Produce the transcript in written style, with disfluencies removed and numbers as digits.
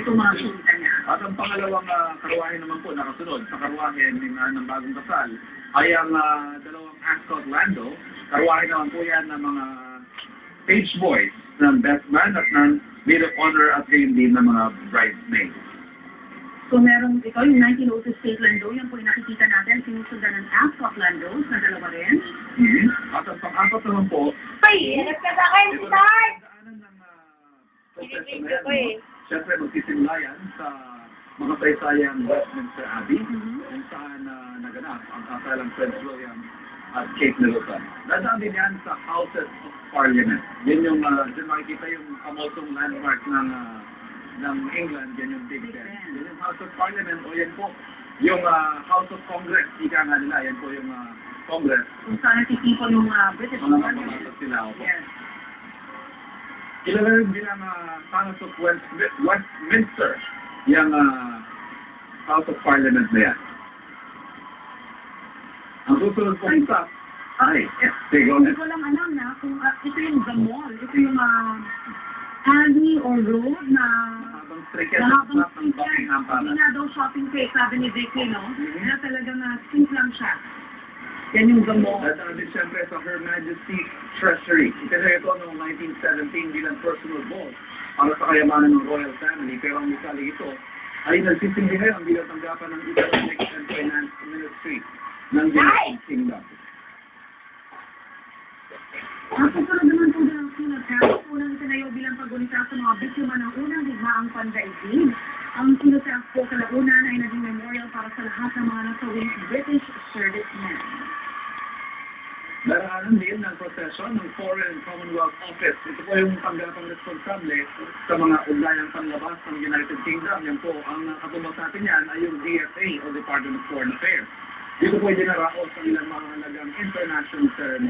itong mga kinita niya. At ang pangalawang karwahe naman po nakasunod sa karwahe ng bagong kasal ay ang dalawang Ascot Lando. Karwahe naman po yan ng mga page boys ng best man at ng maid of honor at gayon din ng mga bridesmaids. So meron ito, yung 1902 State Lando, yan po yung nakikita natin, sinusundan ng Ascot Landos na dalawa rin. At ang pang-apat naman po, Ay, nagkasakay si Tart! daanan ng proseso na yan, no? Siyempre magsisimula yan sa mga saysayang Westminster Abbey, kung saan naganap ang kasalang Prince William at Kate Middleton. Dadaan din yan sa Houses of Parliament. Yan yung, dyan makikita yung famosong landmark ng England, yan yung Big Ben. Yan yung House of Parliament, o yan po, yung House of Congress, ika nga nila, yan po yung Congress. Kung saan natitipon yung British Mga Parliament. kapatid sila, opo. Yes. Kilala rin bilang House of Westminster, yung House of Parliament na yan. Ang susunod po isa, sige, Hindi ko lang alam na kung ito yung the mall, ito yung alley or road na habang stricket habang ng Buckingham hindi Palace. nga daw shopping place, sabi ni Vicky, no? Na talagang simple lang siya. Yan yung the mall. Dadaan din siyempre sa Her Majesty's Treasury. Kasi ito noong 1917 bilang personal vault para sa kayamanan ng royal family. Pero ang misali ito ay nagsisindi ngayon bilang tanggapan ng Economic and Finance Ministry ng United Kingdom. Ang susunod naman po ng sunod, Paris, unang itinayo bilang pagunita sa mga biktima ng unang digmaang pandaigdig. Ang sinusas po kalaunan ay naging memorial para sa lahat ng mga nasawing British servicemen. Daraanan din ng prosesyon ng Foreign and Commonwealth Office. Ito po yung tanggapang responsable sa mga ugnayan panlabas ng United Kingdom. Yan po, ang katumbas natin yan ay yung DFA o Department of Foreign Affairs. Dito po dinaraos ang ilang mahalagang international ceremony.